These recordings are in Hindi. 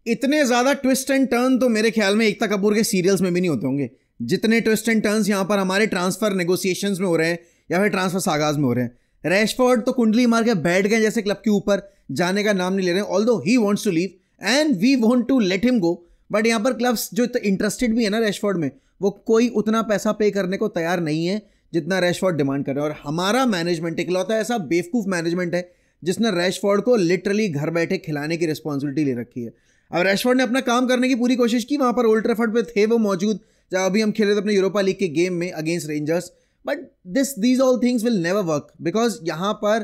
इतने ज्यादा ट्विस्ट एंड टर्न तो मेरे ख्याल में एकता कपूर के सीरियल्स में भी नहीं होते होंगे जितने ट्विस्ट एंड टर्न्स यहाँ पर हमारे ट्रांसफर नेगोशिएशंस में हो रहे हैं या फिर ट्रांसफर सागाज में हो रहे हैं। रैशफोर्ड तो कुंडली मार के बैठ गए जैसे क्लब के ऊपर, जाने का नाम नहीं ले रहे हैं, although he wants to leave and we want to let him go, but यहाँ पर क्लब्स जो इंटरेस्टेड भी है ना रैशफोर्ड में, वो कोई उतना पैसा पे करने को तैयार नहीं है जितना रैशफोर्ड डिमांड कर रहे हैं। और हमारा मैनेजमेंट इकलौता ऐसा बेवकूफ मैनेजमेंट है जिसने रैशफोर्ड को लिटरली घर बैठे खिलाने की रिस्पॉन्सिबिलिटी ले रखी है। अब रैशफोर्ड ने अपना काम करने की पूरी कोशिश की, वहां पर ओल्ड ट्रैफर्ड पे थे वो मौजूद जब अभी हम खेले थे अपने यूरोपा लीग के गेम में against rangers, but these all things will never work because यहाँ पर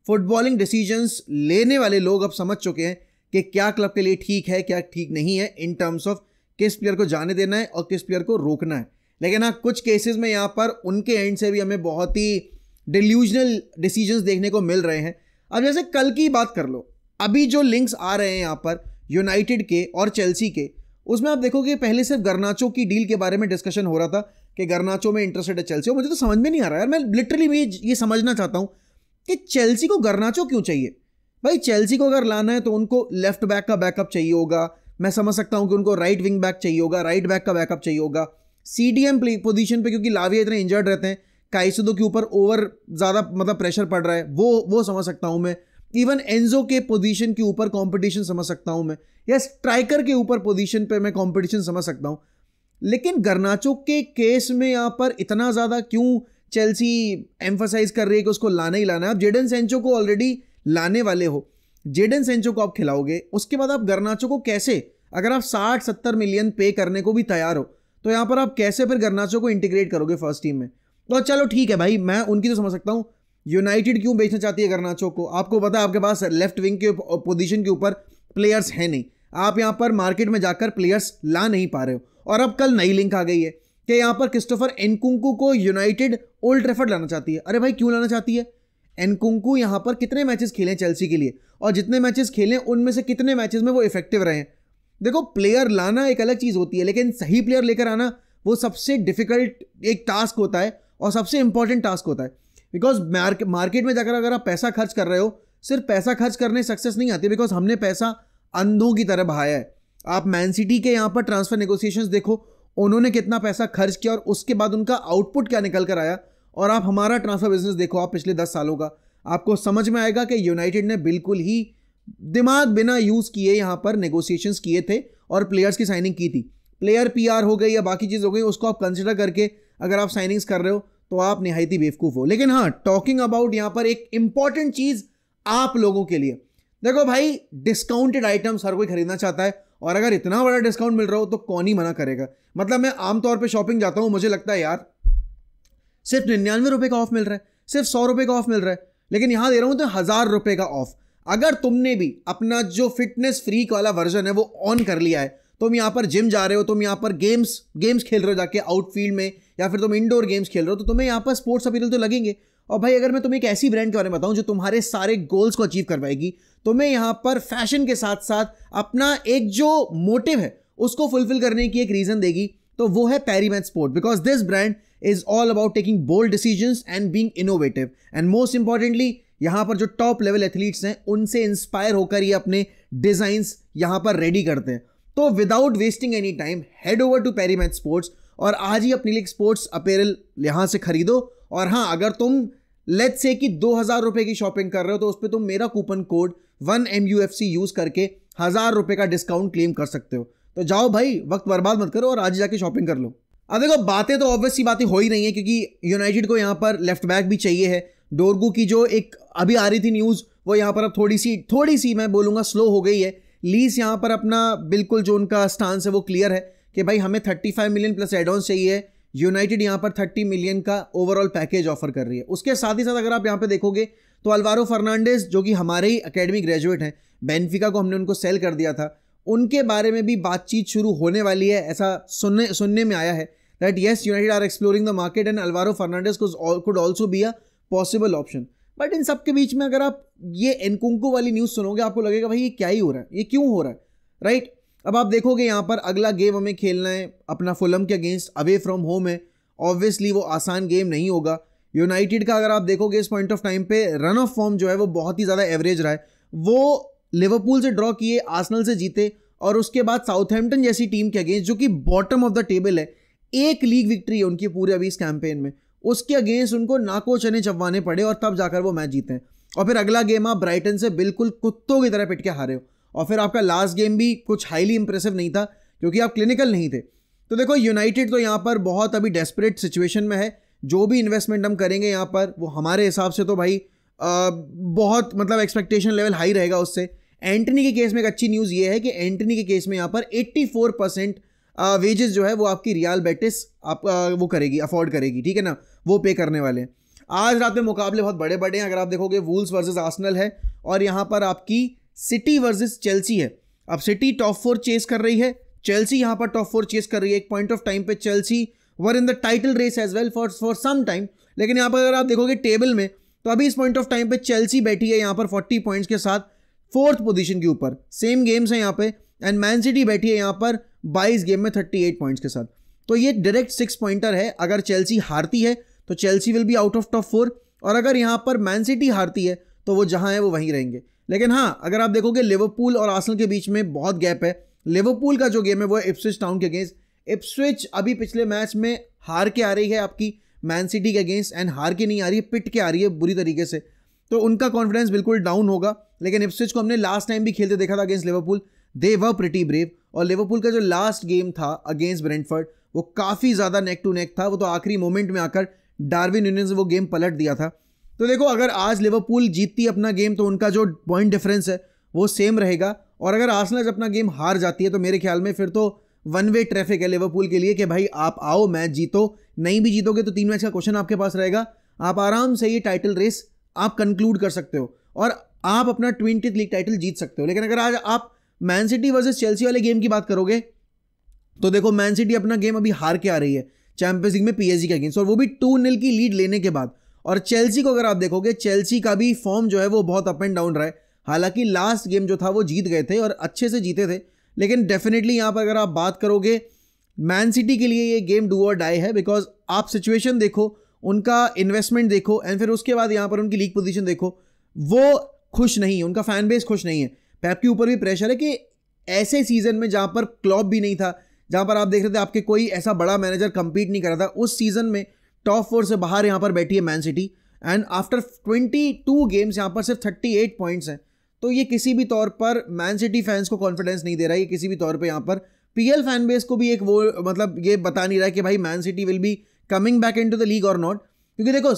फुटबॉलिंग डिसीजंस लेने वाले लोग अब समझ चुके हैं कि क्या क्लब के लिए ठीक है क्या ठीक नहीं है इन टर्म्स ऑफ किस प्लेयर को जाने देना है और किस प्लेयर को रोकना है। लेकिन हाँ, कुछ केसेस में यहाँ पर उनके एंड से भी हमें बहुत ही डिल्यूजनल डिसीजंस देखने को मिल रहे हैं। अब जैसे कल की बात कर लो, अभी जो लिंक्स आ रहे हैं यहाँ पर यूनाइटेड के और चेल्सी के, उसमें आप देखोगे पहले सिर्फ गर्नाचो की डील के बारे में डिस्कशन हो रहा था कि गर्नाचो में इंटरेस्टेड है चेल्सी, और मुझे तो समझ में नहीं आ रहा यार, मैं लिटरली ये समझना चाहता हूँ कि चेल्सी को गर्नाचो क्यों चाहिए। भाई चेल्सी को अगर लाना है तो उनको लेफ्ट बैक का बैकअप चाहिए होगा, मैं समझ सकता हूँ कि उनको राइट विंग बैक चाहिए होगा, राइट बैक का बैकअप चाहिए होगा, सीडीएम पोजीशन पे क्योंकि लाविया इतने इंजर्ड रहते हैं, काइसेडो के ऊपर ओवर ज़्यादा मतलब प्रेशर पड़ रहा है, वो समझ सकता हूँ मैं। इवन एंजो के पोजीशन के ऊपर कंपटीशन समझ सकता हूँ मैं, या स्ट्राइकर के ऊपर पोजीशन पे मैं कंपटीशन समझ सकता हूँ। लेकिन गर्नाचो के केस में यहाँ पर इतना ज़्यादा क्यों चेल्सी एम्फसाइज कर रही है कि उसको लाना ही लाना है। आप जेडन सेंचो को ऑलरेडी लाने वाले हो, जेडन सेंचो को आप खिलाओगे, उसके बाद आप गर्नाचो को कैसे, अगर आप 60-70 मिलियन पे करने को भी तैयार हो तो यहाँ पर आप कैसे फिर गर्नाचो को इंटीग्रेट करोगे फर्स्ट टीम में। तो चलो ठीक है भाई, मैं उनकी तो समझ सकता हूँ, यूनाइटेड क्यों बेचना चाहती है गर्नाचो को, आपको पता है आपके पास लेफ्ट विंग के पोजीशन के ऊपर प्लेयर्स हैं नहीं, आप यहाँ पर मार्केट में जाकर प्लेयर्स ला नहीं पा रहे हो। और अब कल नई लिंक आ गई है कि यहाँ पर क्रिस्टोफर एनकुंकू को यूनाइटेड ओल्ड ट्रैफर्ड लाना चाहती है। अरे भाई क्यों लाना चाहती है? एनकुंकू यहाँ पर कितने मैचेस खेले चेल्सी के लिए, और जितने मैचेस खेले उनमें से कितने मैचेस में वो इफेक्टिव रहे हैं। देखो प्लेयर लाना एक अलग चीज़ होती है, लेकिन सही प्लेयर लेकर आना वो सबसे डिफिकल्ट एक टास्क होता है और सबसे इंपॉर्टेंट टास्क होता है। बिकॉज मार्केट में जाकर अगर आप पैसा खर्च कर रहे हो, सिर्फ पैसा खर्च करने सक्सेस नहीं आती, बिकॉज हमने पैसा अंधों की तरह बहाया है। आप मैन सिटी के यहाँ पर ट्रांसफर नेगोशिएशंस देखो, उन्होंने कितना पैसा खर्च किया और उसके बाद उनका आउटपुट क्या निकल कर आया, और आप हमारा ट्रांसफर बिजनेस देखो आप पिछले 10 सालों का, आपको समझ में आएगा कि यूनाइटेड ने बिल्कुल ही दिमाग बिना यूज़ किए यहाँ पर नेगोशिएशंस किए थे और प्लेयर्स की साइनिंग की थी। प्लेयर पीआर हो गई या बाकी चीज़ हो गई, उसको आप कंसिडर करके अगर आप साइनिंग्स कर रहे हो तो आप निहायती बेवकूफ़ हो। लेकिन हाँ, टॉकिंग अबाउट यहाँ पर एक इंपॉर्टेंट चीज़ आप लोगों के लिए, देखो भाई डिस्काउंटेड आइटम्स हर कोई खरीदना चाहता है, और अगर इतना बड़ा डिस्काउंट मिल रहा हो तो कौन ही मना करेगा। मतलब मैं आमतौर पे शॉपिंग जाता हूँ, मुझे लगता है यार सिर्फ 99 रुपये का ऑफ मिल रहा है, सिर्फ 100 रुपये का ऑफ मिल रहा है, लेकिन यहाँ दे रहा हूँ तो 1000 रुपये का ऑफ। अगर तुमने भी अपना जो फिटनेस फ्रीक वाला वर्जन है वो ऑन कर लिया है, तुम यहाँ पर जिम जा रहे हो, तुम यहाँ पर गेम्स खेल रहे हो जाके आउटफील्ड में, या फिर तुम इंडोर गेम्स खेल रहे हो, तो तुम्हें यहाँ पर स्पोर्ट्स अपील तो लगेंगे। और भाई अगर मैं तुम्हें एक ऐसी ब्रांड के बारे में बताऊं जो तुम्हारे सारे गोल्स को अचीव करवाएगी, तुम्हें यहाँ पर फैशन के साथ साथ अपना एक जो मोटिव है उसको फुलफिल करने की एक रीजन देगी, तो वो है Parimatch sport. Because this brand is all about taking bold decisions and being innovative, and most importantly यहाँ पर जो टॉप लेवल एथलीट्स हैं उनसे इंस्पायर होकर ये अपने डिजाइंस यहाँ पर रेडी करते हैं। तो without wasting any time head over to Parimatch sports और आज ही अपनी लिए स्पोर्ट्स अपैरल यहाँ से खरीदो। और हाँ, अगर तुम लेट्स से कि 2000 रुपये की शॉपिंग कर रहे हो तो उस पर तुम मेरा कूपन कोड 1MUFC यूज करके 1000 रुपये का डिस्काउंट क्लेम कर सकते हो। तो जाओ भाई, वक्त बर्बाद मत करो और आज जाके शॉपिंग कर लो। अब देखो बातें तो ऑब्वियस सी बातें हो ही रही हैं, क्योंकि यूनाइटेड को यहाँ पर लेफ्ट बैक भी चाहिए है। डोरगू की जो एक अभी आ रही थी न्यूज़, वो यहाँ पर अब थोड़ी सी मैं बोलूँगा स्लो हो गई है। लीज यहाँ पर अपना बिल्कुल जो उनका स्टांस है वो क्लियर है कि भाई हमें 35 मिलियन प्लस एडवांस चाहिए। यूनाइटेड यहाँ पर 30 मिलियन का ओवरऑल पैकेज ऑफर कर रही है। उसके साथ ही साथ अगर आप यहाँ पे देखोगे तो अल्वारो फर्नांडिस जो कि हमारे ही एकेडमी ग्रेजुएट हैं, बेनफिका को हमने उनको सेल कर दिया था, उनके बारे में भी बातचीत शुरू होने वाली है। ऐसा सुनने में आया है that yes United are exploring the market and Alvaro Fernandes could also be a possible option. But इन सब के बीच में अगर आप ये एनकुंकू वाली न्यूज़ सुनोगे आपको लगेगा भाई ये क्या ही हो रहा है, ये क्यों हो रहा है, राइट। अब आप देखोगे यहाँ पर अगला गेम हमें खेलना है अपना फुलम के अगेंस्ट, अवे फ्रॉम होम है। ऑब्वियसली वो आसान गेम नहीं होगा। यूनाइटेड का अगर आप देखोगे इस पॉइंट ऑफ टाइम पे रन ऑफ फॉर्म जो है वो बहुत ही ज़्यादा एवरेज रहा है। वो लिवरपूल से ड्रॉ किए, आर्सेनल से जीते और उसके बाद साउथहैम्पटन जैसी टीम के अगेंस्ट जो कि बॉटम ऑफ द टेबल है, एक लीग विक्ट्री है उनकी पूरे अभी इस कैंपेन में, उसके अगेंस्ट उनको नाको चने चबवाने पड़े और तब जाकर वो मैच जीते हैं। और फिर अगला गेम आप ब्राइटन से बिल्कुल कुत्तों की तरह पिट के हारे हो, और फिर आपका लास्ट गेम भी कुछ हाईली इंप्रेसिव नहीं था क्योंकि आप क्लिनिकल नहीं थे। तो देखो यूनाइटेड तो यहाँ पर बहुत अभी डेस्परेट सिचुएशन में है। जो भी इन्वेस्टमेंट हम करेंगे यहाँ पर वो हमारे हिसाब से तो भाई बहुत मतलब एक्सपेक्टेशन लेवल हाई रहेगा उससे। एंटनी के केस में एक अच्छी न्यूज़ ये है कि एंटनी के केस में यहाँ पर 84% वेजेस जो है वो आपकी रियल बेटिस आप वो करेगी, अफोर्ड करेगी, ठीक है ना, वो पे करने वाले हैं। आज रात में मुकाबले बहुत बड़े बड़े हैं। अगर आप देखोगे वुल्स वर्सेस आर्सेनल है और यहाँ पर आपकी सिटी वर्सेस चेल्सी है। अब सिटी टॉप 4 चेस कर रही है, चेल्सी यहाँ पर टॉप 4 चेस कर रही है। एक पॉइंट ऑफ टाइम पे Chelsea were in the title race as well for some time, लेकिन यहाँ पर अगर आप देखोगे टेबल में तो अभी इस पॉइंट ऑफ टाइम पे चेल्सी बैठी है यहाँ पर 40 पॉइंट्स के साथ 4th पोजीशन के ऊपर। सेम गेम्स हैं यहाँ पे, एंड मैन सिटी बैठी है यहाँ पर 22 गेम में 38 पॉइंट्स के साथ। तो ये डायरेक्ट 6 पॉइंटर है। अगर चेल्सी हारती है तो Chelsea will be out of top 4, और अगर यहाँ पर मैन सिटी हारती है तो वो जहाँ है वो वहीं रहेंगे। लेकिन हाँ, अगर आप देखोगे लिवरपूल और आर्सेनल के बीच में बहुत गैप है। लिवरपूल का जो गेम है वो है इप्सविच टाउन के अगेंस्ट। इप्सविच अभी पिछले मैच में हार के आ रही है आपकी मैन सिटी के अगेंस्ट, एंड हार के नहीं आ रही है, पिट के आ रही है बुरी तरीके से, तो उनका कॉन्फिडेंस बिल्कुल डाउन होगा। लेकिन इप्सविच को हमने लास्ट टाइम भी खेलते देखा था against Liverpool, they were pretty brave. और लिवरपूल का जो लास्ट गेम था अगेंस्ट ब्रेंटफोर्ड वो काफ़ी ज़्यादा नेक टू नेक था, वो तो आखिरी मोमेंट में आकर डार्विन न्यूनेस ने वो गेम पलट दिया था। तो देखो, अगर आज लिवरपूल जीतती अपना गेम तो उनका जो पॉइंट डिफरेंस है वो सेम रहेगा, और अगर आर्सेनल अपना गेम हार जाती है तो मेरे ख्याल में फिर तो वन वे ट्रैफिक है लिवरपूल के लिए कि भाई आप आओ मैच जीतो, नहीं भी जीतोगे तो 3 मैच का क्वेश्चन आपके पास रहेगा, आप आराम से ये टाइटल रेस आप कंक्लूड कर सकते हो और आप अपना 20th लीग टाइटल जीत सकते हो। लेकिन अगर आज आप मैन सिटी वर्सेस चेल्सी वाले गेम की बात करोगे तो देखो, मैन सिटी अपना गेम अभी हार के आ रही है चैंपियंस लीग में पीएसजी के अगेंस्ट, और वो भी 2-0 की लीड लेने के बाद। और चेल्सी को अगर आप देखोगे, चेल्सी का भी फॉर्म जो है वो बहुत अप एंड डाउन रहा है। हालांकि लास्ट गेम जो था वो जीत गए थे और अच्छे से जीते थे, लेकिन डेफिनेटली यहाँ पर अगर आप बात करोगे मैन सिटी के लिए ये गेम डू और डाई है, बिकॉज आप सिचुएशन देखो, उनका इन्वेस्टमेंट देखो, एंड फिर उसके बाद यहाँ पर उनकी लीग पोजीशन देखो, वो खुश नहीं है, उनका फैन बेस खुश नहीं है। पेप के ऊपर भी प्रेशर है कि ऐसे सीजन में जहाँ पर क्लॉप भी नहीं था, जहाँ पर आप देख रहे थे आपके कोई ऐसा बड़ा मैनेजर कंपीट नहीं कर रहा था, उस सीजन में टॉप 4 से बाहर यहाँ पर बैठी है man city, and after 22 games यहाँ पर सिर्फ 38 पॉइंट्स हैं। तो ये किसी भी तौर पर मैन सिटी फैंस को कॉन्फिडेंस नहीं दे रहा है, ये किसी भी तौर पे यहाँ पर पीएल फैन बेस को भी एक वो मतलब ये बता नहीं रहा है कि भाई man city will be coming back into the league और नॉट। क्योंकि देखो,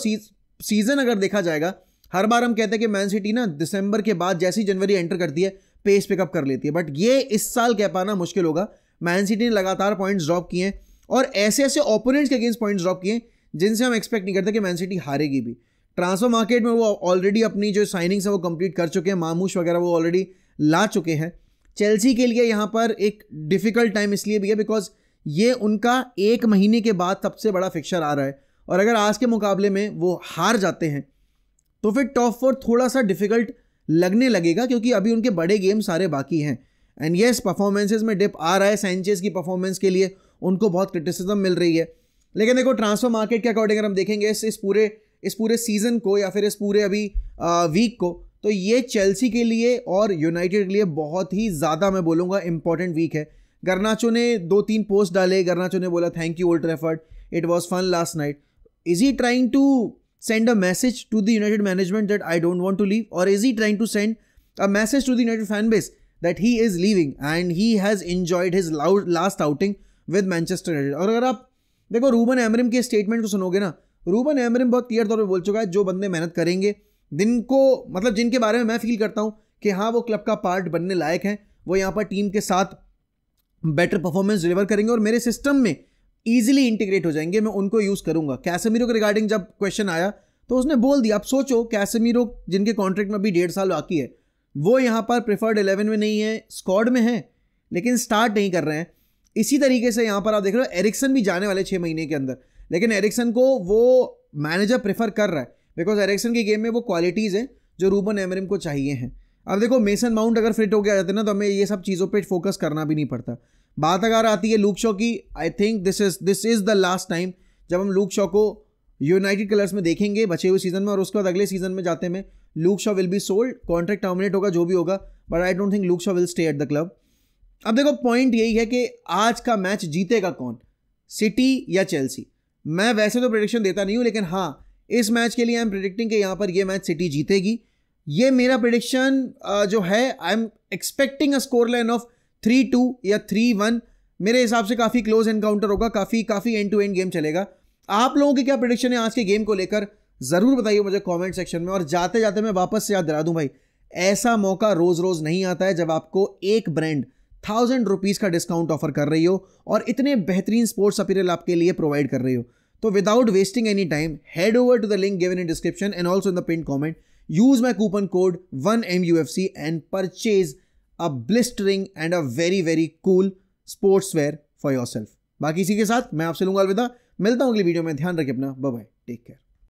सीजन अगर देखा जाएगा, हर बार हम कहते हैं कि मैन सिटी ना दिसंबर के बाद जैसी जनवरी एंटर करती है पेस पिकअप कर लेती है, बट ये इस साल कह पाना मुश्किल होगा। मैन सिटी ने लगातार पॉइंट्स ड्रॉप किए हैं और ऐसे ऐसे ओपोनेंट्स के अगेंस्ट पॉइंट्स ड्रॉप किए जिनसे हम एक्सपेक्ट नहीं करते कि मैन सिटी हारेगी भी। ट्रांसफर मार्केट में वो ऑलरेडी अपनी जो साइनिंग्स है वो कंप्लीट कर चुके हैं, मामूश वगैरह वो ऑलरेडी ला चुके हैं। चेल्सी के लिए यहाँ पर एक डिफिकल्ट टाइम इसलिए भी है बिकॉज ये उनका 1 महीने के बाद सबसे बड़ा फिक्चर आ रहा है, और अगर आज के मुकाबले में वो हार जाते हैं तो फिर टॉप 4 थोड़ा सा डिफिकल्ट लगने लगेगा, क्योंकि अभी उनके बड़े गेम सारे बाकी हैं। एंड येस, परफॉर्मेंसेज में डिप आ रहा है, सैंचेज की परफॉर्मेंस के लिए उनको बहुत क्रिटिसिज्म मिल रही है। लेकिन देखो, ट्रांसफर मार्केट के अकॉर्डिंग अगर हम देखेंगे इस पूरे सीजन को या फिर इस पूरे अभी वीक को, तो ये चेल्सी के लिए और यूनाइटेड के लिए बहुत ही ज़्यादा मैं बोलूँगा इंपॉर्टेंट वीक है। गर्नाचो ने 2-3 पोस्ट डाले, गर्नाचो ने बोला thank you Old Trafford, it was fun last night. Is he trying to send a message to the United management that I don't want to leave, or is he trying to send a message to the United fan base that he is leaving and he has enjoyed his last outing with Manchester United? और अगर आप देखो रूबन एमरिम के स्टेटमेंट को सुनोगे ना, रूबन एमरिम बहुत क्लियर तौर पे बोल चुका है, जो बंदे मेहनत करेंगे, जिनके बारे में मैं फील करता हूँ कि हाँ वो क्लब का पार्ट बनने लायक हैं, वो यहाँ पर टीम के साथ बेटर परफॉर्मेंस डिलीवर करेंगे और मेरे सिस्टम में ईजिली इंटीग्रेट हो जाएंगे, मैं उनको यूज़ करूंगा। कैसेमीरो के रिगार्डिंग जब क्वेश्चन आया तो उसने बोल दिया, आप सोचो कैसेमीरो जिनके कॉन्ट्रैक्ट में अभी 1.5 साल बाकी है, वो यहाँ पर प्रेफर्ड 11 में नहीं है, स्क्वाड में है लेकिन स्टार्ट नहीं कर रहे हैं। इसी तरीके से यहाँ पर आप देख रहे हो एरिक्सन भी जाने वाले 6 महीने के अंदर, लेकिन एरिक्सन को वो मैनेजर प्रेफर कर रहा है बिकॉज एरिक्सन के गेम में वो क्वालिटीज़ हैं जो रूबन एमरिम को चाहिए हैं। अब देखो, मेसन माउंट अगर फिट होकर आ जाते ना तो हमें ये सब चीज़ों पे फोकस करना भी नहीं पड़ता। बात अगर आती है लूक शॉ की, I think this is the last time जब हम लूक शॉ को यूनाइटेड कलर्स में देखेंगे बचे हुए सीजन में, और उसके बाद अगले सीजन में जाते में Luke Shaw will be sold, contract terminate होगा, जो भी होगा, but I don't think Luke Shaw will stay at the club. अब देखो पॉइंट यही है कि आज का मैच जीतेगा कौन, सिटी या चेल्सी। मैं वैसे तो प्रेडिक्शन देता नहीं हूं, लेकिन हाँ इस मैच के लिए आई एम प्रेडिक्टिंग कि यहां पर ये मैच सिटी जीतेगी। ये मेरा प्रेडिक्शन जो है, I am expecting a score line of 3-2 या 3-1। मेरे हिसाब से काफी क्लोज एनकाउंटर होगा, काफी एंड टू एंड गेम चलेगा। आप लोगों की क्या प्रेडिक्शन है आज के गेम को लेकर, जरूर बताइए मुझे कमेंट सेक्शन में। और जाते जाते मैं वापस से याद दिला दूं भाई, ऐसा मौका रोज रोज नहीं आता है जब आपको एक ब्रांड 1000 रुपीज का डिस्काउंट ऑफर कर रही हो और इतने बेहतरीन स्पोर्ट्स अपीयरल आपके लिए प्रोवाइड कर रही हो। तो without wasting any time, head over to the link given in description and also in the pin comment, use my coupon code 1MUFC and purchase a blistering and a very very cool sportswear for yourself. बाकी इसी के साथ मैं आपसे लूंगा अलविदा, मिलता हूं अगली वीडियो में। ध्यान रखिए अपना, बाय बाय, टेक केयर।